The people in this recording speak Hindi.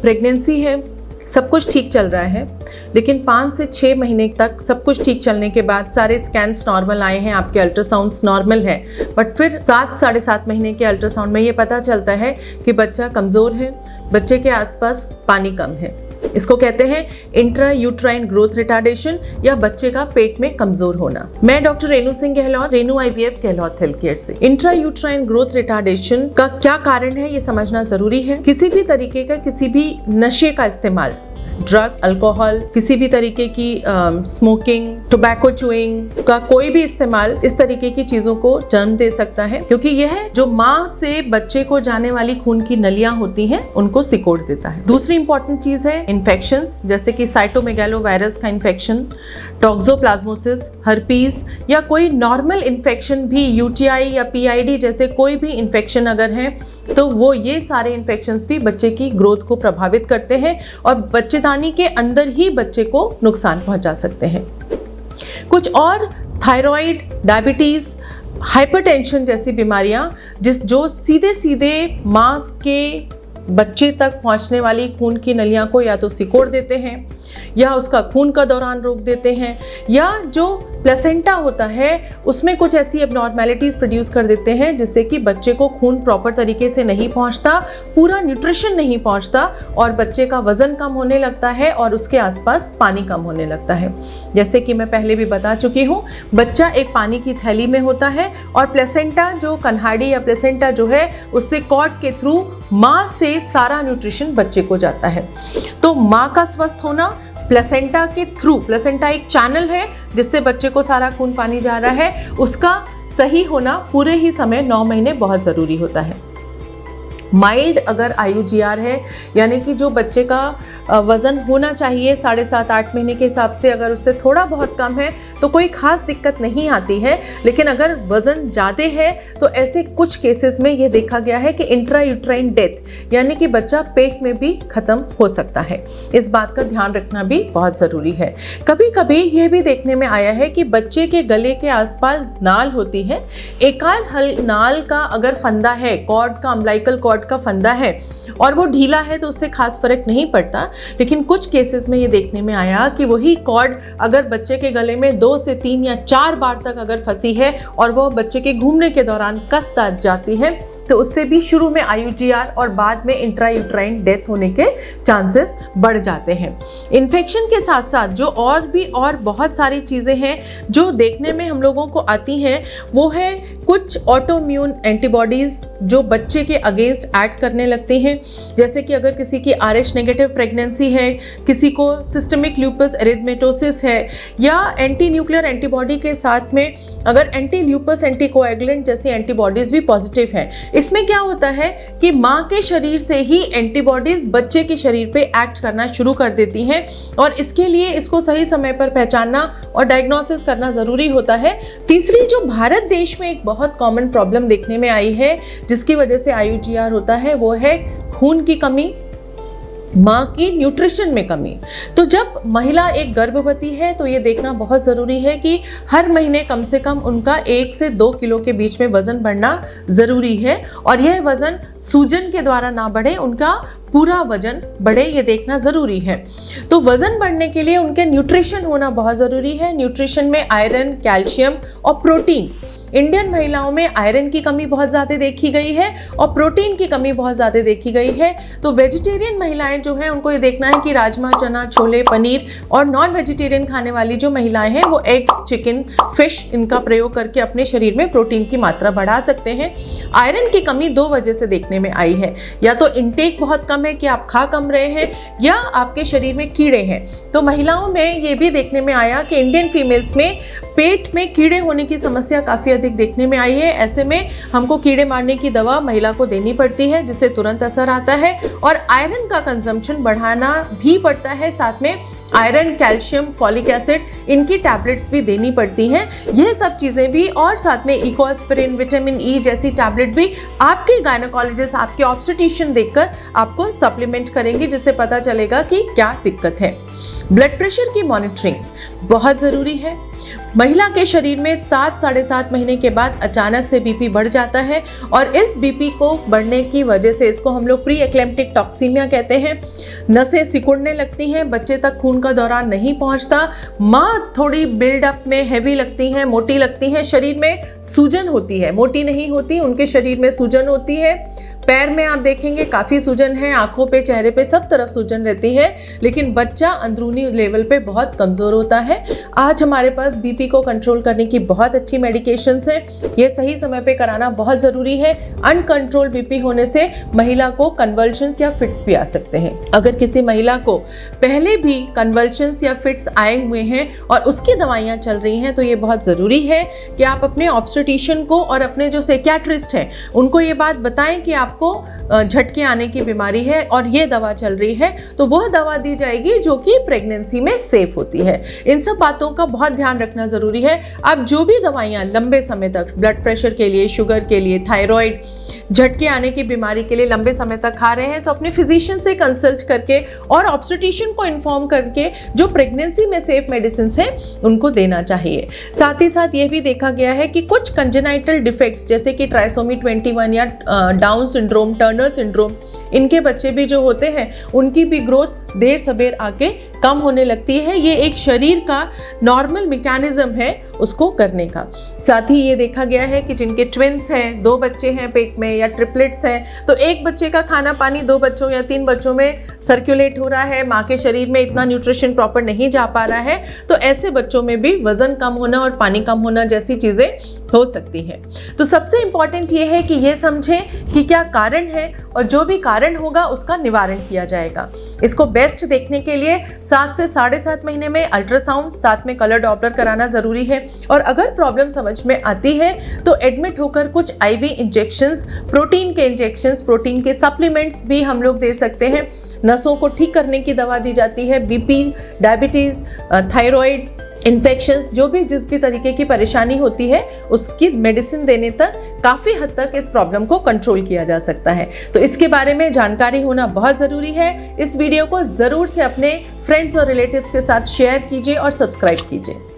प्रेगनेंसी है, सब कुछ ठीक चल रहा है, लेकिन 5 से 6 महीने तक सब कुछ ठीक चलने के बाद सारे स्कैन्स नॉर्मल आए हैं, आपके अल्ट्रासाउंड्स नॉर्मल है, बट फिर 7 साढ़े 7 महीने के अल्ट्रासाउंड में ये पता चलता है कि बच्चा कमज़ोर है, बच्चे के आसपास पानी कम है। इसको कहते हैं इंट्रा यूट्राइन ग्रोथ रिटार्डेशन या बच्चे का पेट में कमजोर होना। मैं doctor Renu Singh Gehlot, Renu IVF Gehlot health care से। इंट्रा यूट्राइन ग्रोथ रिटार्डेशन का क्या कारण है ये समझना जरूरी है। किसी भी तरीके का किसी भी नशे का इस्तेमाल, ड्रग, अल्कोहल, किसी भी तरीके की स्मोकिंग, टोबैको च्यूइंग का कोई भी इस्तेमाल इस तरीके की चीजों को जन्म दे सकता है, क्योंकि यह जो माँ से बच्चे को जाने वाली खून की नलियां होती हैं उनको सिकोड़ देता है। दूसरी इंपॉर्टेंट चीज है इन्फेक्शंस, जैसे कि साइटोमेगालोवायरस का इन्फेक्शन, टॉक्सोप्लाज्मोसिस, हर्पीज या कोई नॉर्मल इन्फेक्शन भी, UTI या PID जैसे कोई भी इन्फेक्शन अगर है तो वो ये सारे इन्फेक्शंस भी बच्चे की ग्रोथ को प्रभावित करते हैं और बच्चेदानी के अंदर ही बच्चे को नुकसान पहुंचा सकते हैं। कुछ और थायराइड, डायबिटीज, हाइपरटेंशन जैसी बीमारियां जो सीधे सीधे मां के बच्चे तक पहुंचने वाली खून की नलियां को या तो सिकोड़ देते हैं या उसका खून का दौरान रोक देते हैं, या जो प्लेसेंटा होता है उसमें कुछ ऐसी एबनॉर्मेलिटीज प्रोड्यूस कर देते हैं जिससे कि बच्चे को खून प्रॉपर तरीके से नहीं पहुंचता, पूरा न्यूट्रिशन नहीं पहुंचता और बच्चे का वजन कम होने लगता है और उसके आसपास पानी कम होने लगता है। जैसे कि मैं पहले भी बता चुकी हूँ, बच्चा एक पानी की थैली में होता है और प्लेसेंटा जो कन्हाड़ी या प्लेसेंटा जो है उससे कॉर्ड के थ्रू माँ से सारा न्यूट्रिशन बच्चे को जाता है। तो माँ का स्वस्थ होना प्लेसेंटा के थ्रू, प्लेसेंटा एक चैनल है जिससे बच्चे को सारा खून पानी जा रहा है, उसका सही होना पूरे ही समय 9 महीने बहुत ज़रूरी होता है। माइल्ड अगर IUGR है, यानी कि जो बच्चे का वज़न होना चाहिए 7.5-8 महीने के हिसाब से, अगर उससे थोड़ा बहुत कम है तो कोई ख़ास दिक्कत नहीं आती है, लेकिन अगर वज़न ज़्यादा है तो ऐसे कुछ केसेस में ये देखा गया है कि इंट्रा यूट्राइन डेथ, यानी कि बच्चा पेट में भी ख़त्म हो सकता है। इस बात का ध्यान रखना भी बहुत ज़रूरी है। कभी कभी ये भी देखने में आया है कि बच्चे के गले के आसपास नाल होती है, एकाध नाल का अगर फंदा है, कॉर्ड का, अम्बिलिकल कॉर्ड का फंदा है और वो ढीला है तो उससे खास फर्क नहीं पड़ता, लेकिन कुछ केसेस में ये देखने में आया कि वही कॉर्ड अगर बच्चे के गले में 2 से 3 या 4 बार तक अगर फंसी है और वो बच्चे के घूमने के दौरान कस जाती है तो उससे भी शुरू में IUGR और बाद में इंट्रा यूट्राइन डेथ होने के चांसेस बढ़ जाते हैं। इन्फेक्शन के साथ साथ जो और बहुत सारी चीज़ें हैं जो देखने में हम लोगों को आती हैं, वो है कुछ ऑटोइम्यून एंटीबॉडीज़ जो बच्चे के अगेंस्ट एक्ट करने लगती हैं। जैसे कि अगर किसी की RH नेगेटिव प्रेगनेंसी है, किसी को सिस्टमिक ल्यूपस एरिथमेटोसिस है, या एंटी न्यूक्लियर एंटीबॉडी के साथ में अगर एंटी ल्यूपस एंटीकोएगुलेंट जैसी एंटीबॉडीज़ भी पॉजिटिव हैं, इसमें क्या होता है कि माँ के शरीर से ही एंटीबॉडीज बच्चे के शरीर पे एक्ट करना शुरू कर देती हैं और इसके लिए इसको सही समय पर पहचानना और डायग्नोसिस करना ज़रूरी होता है। तीसरी जो भारत देश में एक बहुत कॉमन प्रॉब्लम देखने में आई है जिसकी वजह से IUGR होता है, वो है खून की कमी, माँ की न्यूट्रिशन में कमी। तो जब महिला एक गर्भवती है तो ये देखना बहुत ज़रूरी है कि हर महीने कम से कम उनका 1 से 2 किलो के बीच में वज़न बढ़ना ज़रूरी है और यह वज़न सूजन के द्वारा ना बढ़े, उनका पूरा वजन बढ़े, ये देखना ज़रूरी है। तो वज़न बढ़ने के लिए उनके न्यूट्रिशन होना बहुत ज़रूरी है। न्यूट्रिशन में आयरन, कैल्शियम और प्रोटीन। इंडियन महिलाओं में आयरन की कमी बहुत ज़्यादा देखी गई है और प्रोटीन की कमी बहुत ज़्यादा देखी गई है। तो वेजिटेरियन महिलाएं जो हैं उनको ये देखना है कि राजमा, चना, छोले, पनीर और नॉन वेजिटेरियन खाने वाली जो महिलाएं हैं वो एग्स, चिकन, फिश इनका प्रयोग करके अपने शरीर में प्रोटीन की मात्रा बढ़ा सकते हैं। आयरन की कमी 2 वजह से देखने में आई है, या तो इनटेक बहुत कम है कि आप खा कम रहे हैं, या आपके शरीर में कीड़े हैं। तो महिलाओं में ये भी देखने में आया कि इंडियन फीमेल्स में पेट में कीड़े होने की समस्या काफ़ी अधिक देखने में आई है। ऐसे में हमको कीड़े मारने की दवा महिला को देनी पड़ती है जिससे तुरंत असर आता है और आयरन का कंजम्पशन बढ़ाना भी पड़ता है। साथ में आयरन, कैल्शियम, फॉलिक एसिड इनकी टैबलेट्स भी देनी पड़ती हैं। यह सब चीज़ें भी, और साथ में इकोस्पिरिन, विटामिन ई जैसी टैबलेट भी आपके गायनेकोलॉजिस्ट, आपके ऑब्स्टेट्रिशियन देखकर आपको उसको सप्लीमेंट करेंगे जिससे पता चलेगा कि क्या दिक्कत है। ब्लड प्रेशर की मॉनिटरिंग बहुत ज़रूरी है। महिला के शरीर में 7-7.5 महीने के बाद अचानक से बीपी बढ़ जाता है और इस बीपी को बढ़ने की वजह से इसको हम लोग प्री एक्लेम्प्टिक टॉक्सीमिया कहते हैं। नसें सिकुड़ने लगती हैं, बच्चे तक खून का दौरान नहीं पहुंचता, माँ थोड़ी बिल्डअप में हैवी लगती हैं, मोटी लगती हैं, शरीर में सूजन होती है, मोटी नहीं होती, उनके शरीर में सूजन होती है। पैर में आप देखेंगे काफ़ी सूजन है, आंखों पे, चेहरे पे सब तरफ सूजन रहती है, लेकिन बच्चा अंदरूनी लेवल पे बहुत कमज़ोर होता है। आज हमारे पास बीपी को कंट्रोल करने की बहुत अच्छी मेडिकेशंस हैं, ये सही समय पे कराना बहुत ज़रूरी है। अनकंट्रोल बीपी होने से महिला को कन्वल्शंस या फिट्स भी आ सकते हैं। अगर किसी महिला को पहले भी कन्वल्शंस या फिट्स आए हुए हैं और उसकी दवाइयाँ चल रही हैं तो ये बहुत ज़रूरी है कि आप अपने ऑब्स्टेट्रिशियन को और अपने जो साइकियाट्रिस्ट हैं उनको ये बात बताएं कि आपको झटके आने की बीमारी है और ये दवा चल रही है, तो वह दवा दी जाएगी जो कि प्रेगनेंसी में सेफ होती है। इन सब बातों का बहुत ध्यान रखना ज़रूरी है। आप जो भी दवाइयाँ लंबे समय तक ब्लड प्रेशर के लिए, शुगर के लिए, थायराइड, झटके आने की बीमारी के लिए लंबे समय तक खा रहे हैं तो अपने फिजिशियन से कंसल्ट करके और ऑब्स्टेट्रिशियन को इन्फॉर्म करके जो प्रेगनेंसी में सेफ मेडिसिन हैं उनको देना चाहिए। साथ ही साथ ये भी देखा गया है कि कुछ कंजेनाइटल डिफेक्ट्स जैसे कि ट्राइसोमी 21 या डाउन सिंड्रोम, टर्नर सिंड्रोम, इनके बच्चे भी जो होते हैं उनकी भी ग्रोथ देर सवेर आके कम होने लगती है। ये एक शरीर का नॉर्मल मैकेनिज्म है उसको करने का। साथ ही ये देखा गया है कि जिनके ट्विंस हैं, 2 बच्चे हैं पेट में या ट्रिपलेट्स हैं, तो एक बच्चे का खाना पानी 2 बच्चों या 3 बच्चों में सर्कुलेट हो रहा है, माँ के शरीर में इतना न्यूट्रिशन प्रॉपर नहीं जा पा रहा है, तो ऐसे बच्चों में भी वजन कम होना और पानी कम होना जैसी चीज़ें हो सकती हैं। तो सबसे इम्पॉर्टेंट ये है कि ये समझें कि क्या कारण है और जो भी कारण होगा उसका निवारण किया जाएगा। इसको बेस्ट देखने के लिए 7 से 7.5 महीने में अल्ट्रासाउंड, साथ में कलर डॉपलर कराना ज़रूरी है। और अगर प्रॉब्लम समझ में आती है तो एडमिट होकर कुछ आईवी इंजेक्शंस, प्रोटीन के इंजेक्शंस, प्रोटीन के सप्लीमेंट्स भी हम लोग दे सकते हैं। नसों को ठीक करने की दवा दी जाती है। बीपी, डायबिटीज़, थायराइड, इन्फेक्शंस, जो भी जिस भी तरीके की परेशानी होती है उसकी मेडिसिन देने तक काफ़ी हद तक इस प्रॉब्लम को कंट्रोल किया जा सकता है। तो इसके बारे में जानकारी होना बहुत ज़रूरी है। इस वीडियो को ज़रूर से अपने फ्रेंड्स और रिलेटिव्स के साथ शेयर कीजिए और सब्सक्राइब कीजिए।